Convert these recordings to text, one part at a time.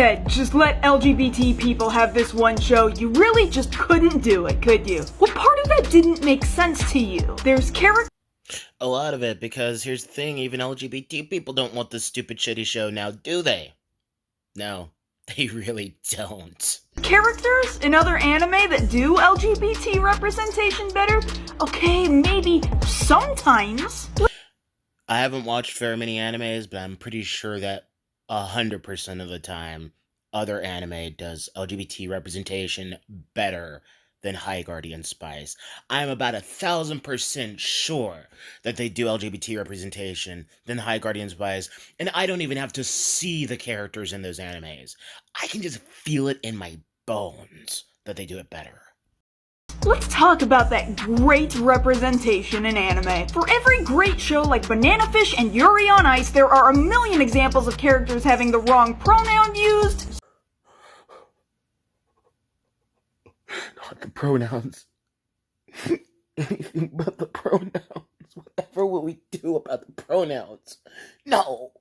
said, just let LGBT people have this one show, you really just couldn't do it, could you? What part of that didn't make sense to you? There's characters. A lot of it, because here's the thing, even LGBT people don't want this stupid shitty show now, do they? No, they really don't. Characters in other anime that do LGBT representation better? Okay, maybe sometimes. I haven't watched very many animes, but I'm pretty sure that 100% of the time, other anime does LGBT representation better than High Guardian Spice. I'm about 1,000% sure that they do LGBT representation than High Guardian Spice, and I don't even have to see the characters in those animes. I can just feel it in my bones that they do it better. Let's talk about that great representation in anime. For every great show like Banana Fish and Yuri on Ice, there are a million examples of characters having the wrong pronoun used. Not the pronouns. Anything but the pronouns. Whatever will we do about the pronouns? No.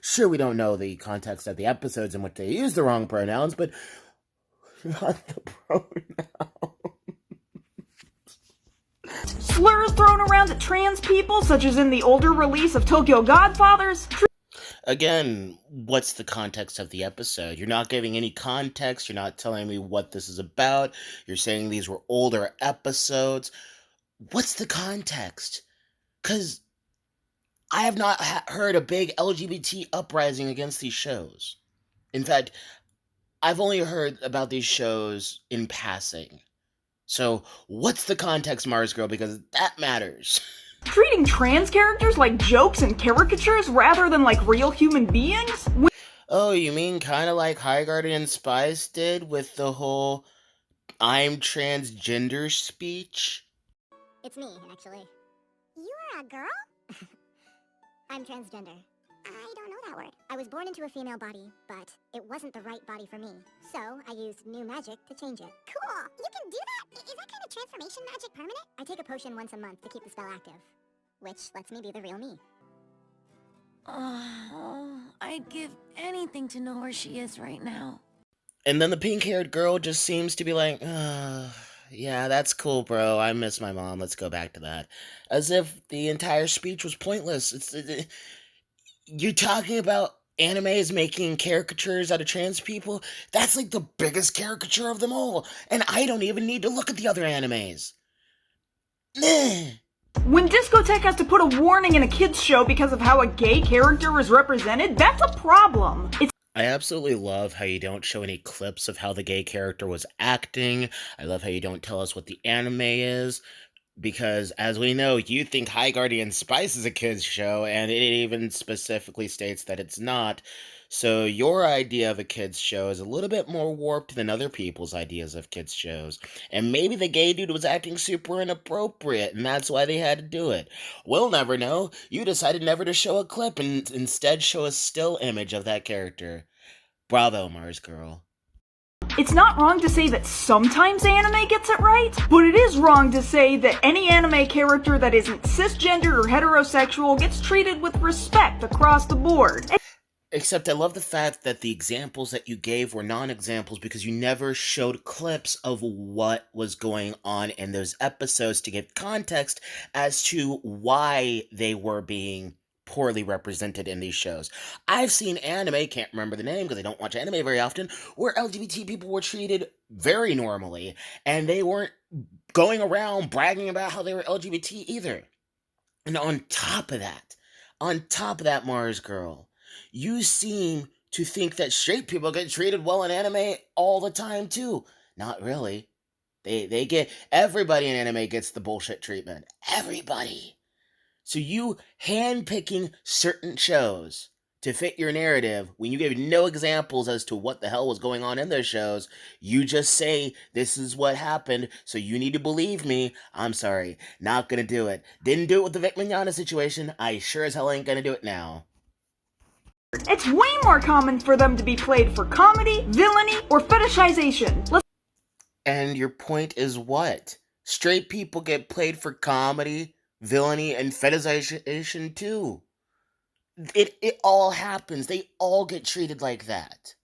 Sure, we don't know the context of the episodes in which they use the wrong pronouns, but not the pronouns. Slurs thrown around at trans people, such as in the older release of Tokyo Godfathers. Again, what's the context of the episode? You're not giving any context. You're not telling me what this is about. You're saying these were older episodes. What's the context? Because I have not heard a big LGBT uprising against these shows. In fact, I've only heard about these shows in passing. So, what's the context, Marzgurl? Because that matters. Treating trans characters like jokes and caricatures rather than like real human beings? Oh, you mean kind of like High Guardian Spice did with the whole I'm transgender speech? It's me, actually. You're a girl? I'm transgender. I don't know that word. I was born into a female body, but it wasn't the right body for me. So, I used new magic to change it. Cool! You can do that? Is that kind of transformation magic permanent? I take a potion once a month to keep the spell active, which lets me be the real me. Oh, I'd give anything to know where she is right now. And then the pink-haired girl just seems to be like, yeah, that's cool, bro. I miss my mom. Let's go back to that. As if the entire speech was pointless. You're talking about animes making caricatures out of trans people? That's like the biggest caricature of them all. And I don't even need to look at the other animes. When Discotheque has to put a warning in a kid's show because of how a gay character is represented, that's a problem. I absolutely love how you don't show any clips of how the gay character was acting. I love how you don't tell us what the anime is. Because, as we know, you think High Guardian Spice is a kid's show, and it even specifically states that it's not. So your idea of a kid's show is a little bit more warped than other people's ideas of kids' shows. And maybe the gay dude was acting super inappropriate, and that's why they had to do it. We'll never know. You decided never to show a clip, and instead show a still image of that character. Bravo, Marzgurl. It's not wrong to say that sometimes anime gets it right, but it is wrong to say that any anime character that isn't cisgender or heterosexual gets treated with respect across the board. Except I love the fact that the examples that you gave were non-examples because you never showed clips of what was going on in those episodes to give context as to why they were being poorly represented in these shows. I've seen anime, can't remember the name because I don't watch anime very often, where LGBT people were treated very normally, and they weren't going around bragging about how they were LGBT either. And on top of that, Marzgurl, you seem to think that straight people get treated well in anime all the time too. Not really. They get, everybody in anime gets the bullshit treatment. Everybody. So you handpicking certain shows to fit your narrative when you gave no examples as to what the hell was going on in those shows, you just say, this is what happened, so you need to believe me. I'm sorry, not gonna do it. Didn't do it with the Vic Mignogna situation, I sure as hell ain't gonna do it now. It's way more common for them to be played for comedy, villainy, or fetishization. And your point is what? Straight people get played for comedy, villainy, and fetishization too. It all happens. They all get treated like that.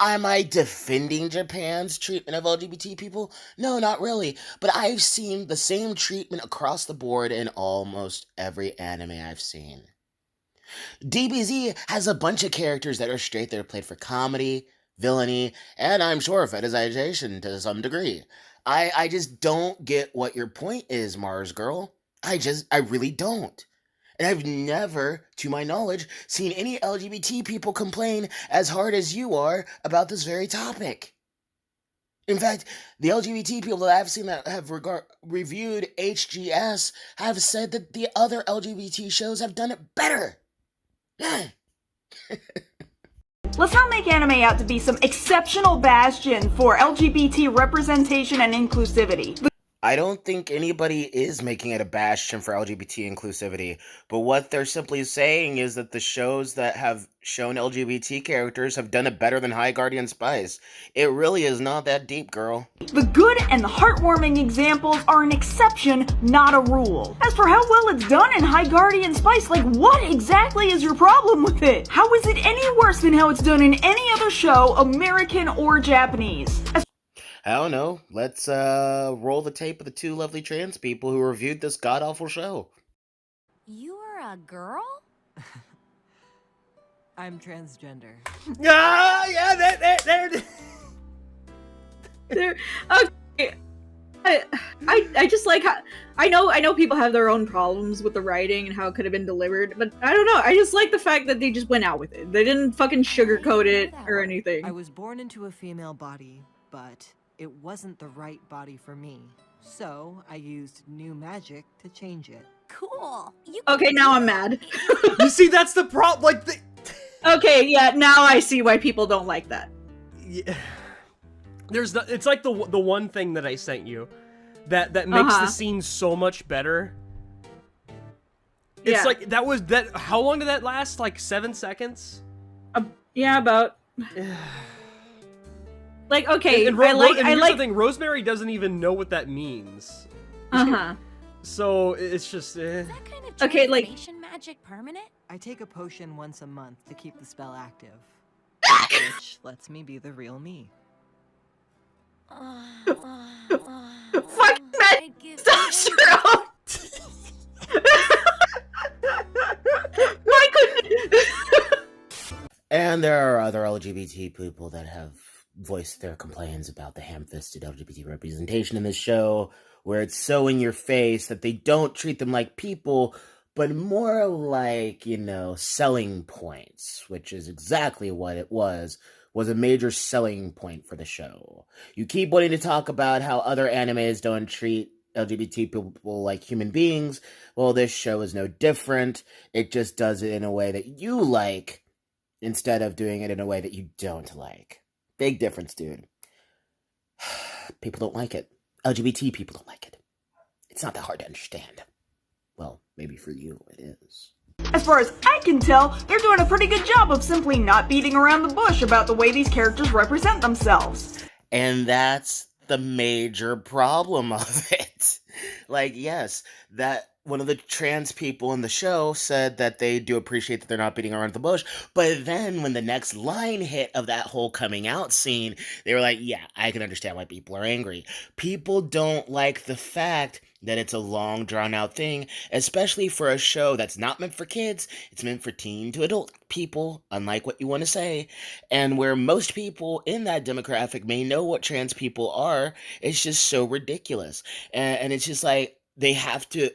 Am I defending Japan's treatment of LGBT people? No, not really. But I've seen the same treatment across the board in almost every anime I've seen. DBZ has a bunch of characters that are straight that are played for comedy, villainy, and I'm sure fetishization to some degree. I just don't get what your point is, Marzgurl. I really don't. And I've never, to my knowledge, seen any LGBT people complain as hard as you are about this very topic. In fact, the LGBT people that I've seen that have reviewed HGS have said that the other LGBT shows have done it better. Let's not make anime out to be some exceptional bastion for LGBT representation and inclusivity. I don't think anybody is making it a bastion for LGBT inclusivity, but what they're simply saying is that the shows that have shown LGBT characters have done it better than High Guardian Spice. It really is not that deep, girl. The good and the heartwarming examples are an exception, not a rule. As for how well it's done in High Guardian Spice, like what exactly is your problem with it? How is it any worse than how it's done in any other show, American or Japanese? I don't know. Let's roll the tape of the two lovely trans people who reviewed this god-awful show. You are a girl? I'm transgender. Ah, yeah, there. Okay. I just like how I know people have their own problems with the writing and how it could have been delivered, but I don't know. I just like the fact that they just went out with it. They didn't fucking sugarcoat it or anything. I was born into a female body, but it wasn't the right body for me. So I used new magic to change it. Cool. Okay, now I'm mad. You see, that's the problem. Like, Okay, yeah, now I see why people don't like that. yeah. It's like the one thing that I sent you that makes the scene so much better. It's like that. How long did that last? Like 7 seconds? Yeah, about. Like, okay, and I like. The thing, Rosemary doesn't even know what that means. So it's just. Is that kind of Okay, like- transformation magic permanent? I take a potion once a month to keep the spell active. Which lets me be the real me. Fuck I'd give testosterone! Why couldn't? And there are other LGBT people that have voiced their complaints about the ham-fisted LGBT representation in this show, where it's so in your face that they don't treat them like people, but more like, selling points, which is exactly what it was a major selling point for the show. You keep wanting to talk about how other animes don't treat LGBT people like human beings. Well, this show is no different. It just does it in a way that you like, instead of doing it in a way that you don't like. Big difference, dude. People don't like it. LGBT people don't like it. It's not that hard to understand. Well, maybe for you it is. As far as I can tell, they're doing a pretty good job of simply not beating around the bush about the way these characters represent themselves. And that's the major problem of it. Like, yes, that one of the trans people in the show said that they do appreciate that they're not beating around the bush, but then when the next line hit of that whole coming out scene, they were like, yeah, I can understand why people are angry. People don't like the fact that it's a long, drawn-out thing, especially for a show that's not meant for kids. It's meant for teen to adult people, unlike what you want to say. And where most people in that demographic may know what trans people are, it's just so ridiculous. And it's just like, they have to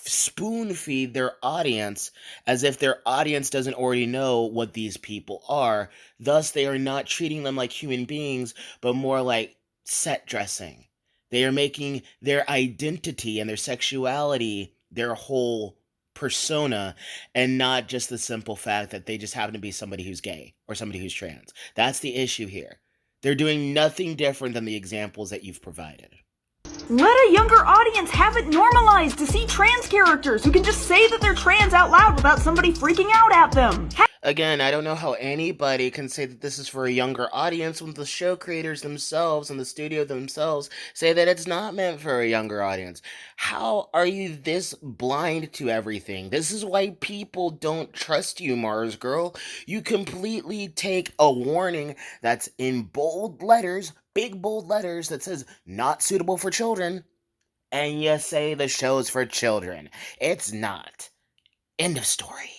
spoon feed their audience as if their audience doesn't already know what these people are. Thus, they are not treating them like human beings, but more like set dressing. They are making their identity and their sexuality their whole persona, and not just the simple fact that they just happen to be somebody who's gay or somebody who's trans. That's the issue here. They're doing nothing different than the examples that you've provided. Let a younger audience have it normalized to see trans characters who can just say that they're trans out loud without somebody freaking out at them. Again, I don't know how anybody can say that this is for a younger audience when the show creators themselves and the studio themselves say that it's not meant for a younger audience. How are you this blind to everything? This is why people don't trust you, Marzgurl. You completely take a warning that's in bold letters, big bold letters, that says not suitable for children, and you say the show's for children. It's not. End of story.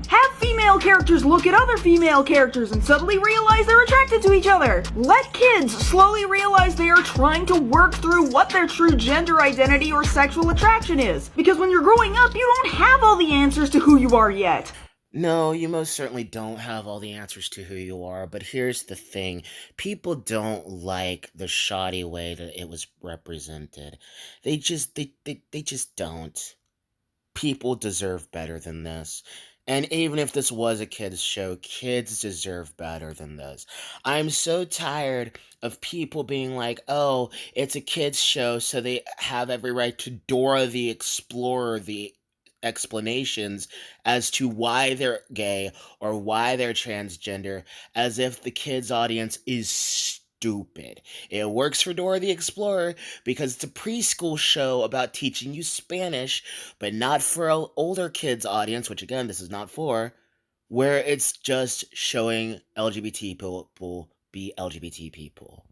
Have female characters look at other female characters and suddenly realize they're attracted to each other. Let kids slowly realize they are trying to work through what their true gender identity or sexual attraction is. Because when you're growing up, you don't have all the answers to who you are yet. No, you most certainly don't have all the answers to who you are, but here's the thing. People don't like the shoddy way that it was represented. They just don't. People deserve better than this. And even if this was a kid's show, kids deserve better than this. I'm so tired of people being like, oh, it's a kid's show, so they have every right to Dora the Explorer the explanations as to why they're gay or why they're transgender, as if the kids' audience is stupid. It works for Dora the Explorer because it's a preschool show about teaching you Spanish, but not for an older kids' audience, which again, this is not for, where it's just showing LGBT people be LGBT people.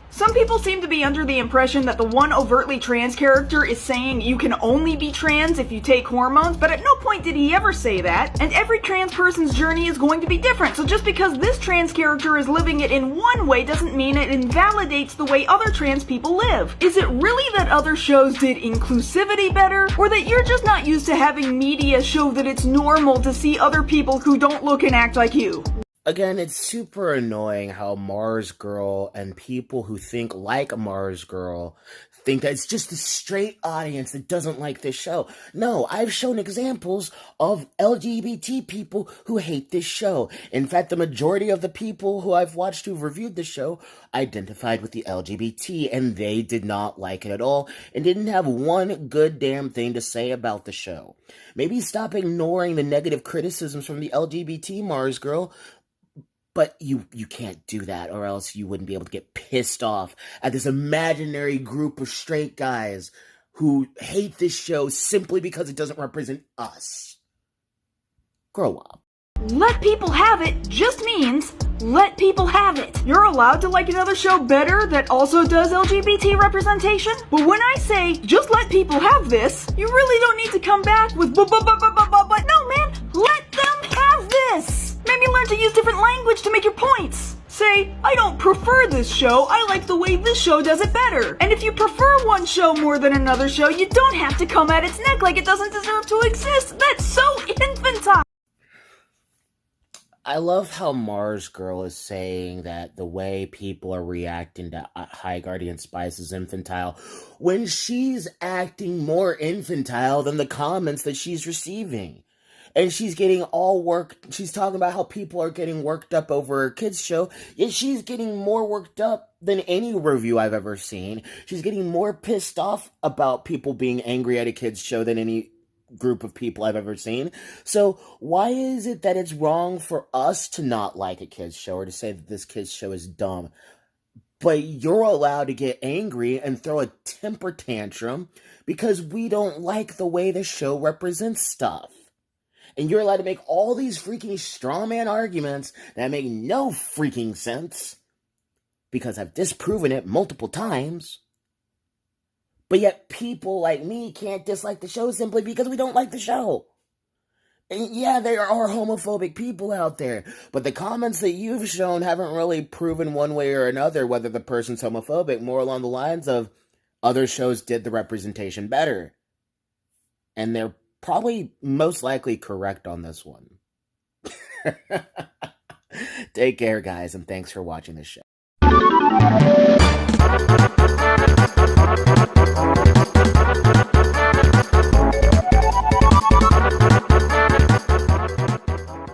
Some people seem to be under the impression that the one overtly trans character is saying you can only be trans if you take hormones, but at no point did he ever say that, and every trans person's journey is going to be different, so just because this trans character is living it in one way doesn't mean it invalidates the way other trans people live. Is it really that other shows did inclusivity better, or that you're just not used to having media show that it's normal to see other people who don't look and act like you? Again, it's super annoying how Marzgurl and people who think like Marzgurl think that it's just a straight audience that doesn't like this show. No, I've shown examples of LGBT people who hate this show. In fact, the majority of the people who I've watched who've reviewed the show identified with the LGBT, and they did not like it at all and didn't have one good damn thing to say about the show. Maybe stop ignoring the negative criticisms from the LGBT, Marzgurl. But you can't do that, or else you wouldn't be able to get pissed off at this imaginary group of straight guys who hate this show simply because it doesn't represent us. Grow up. Let people have it just means let people have it. You're allowed to like another show better that also does LGBT representation, but when I say just let people have this, you really don't need to come back with but no man, let them have this. Maybe learn to use different language to make your points. Say, I don't prefer this show, I like the way this show does it better. And if you prefer one show more than another show, you don't have to come at its neck like it doesn't deserve to exist. That's so infantile. I love how Marzgurl is saying that the way people are reacting to High Guardian Spice is infantile, when she's acting more infantile than the comments that she's receiving. And she's getting she's talking about how people are getting worked up over her kids' show, yet she's getting more worked up than any review I've ever seen. She's getting more pissed off about people being angry at a kids' show than any group of people I've ever seen. So why is it that it's wrong for us to not like a kids' show or to say that this kids' show is dumb? But you're allowed to get angry and throw a temper tantrum because we don't like the way the show represents stuff. And you're allowed to make all these freaking strawman arguments that make no freaking sense because I've disproven it multiple times. But yet people like me can't dislike the show simply because we don't like the show. And yeah, there are homophobic people out there, but the comments that you've shown haven't really proven one way or another whether the person's homophobic, more along the lines of other shows did the representation better. And they're probably most likely correct on this one. Take care, guys, and thanks for watching this show.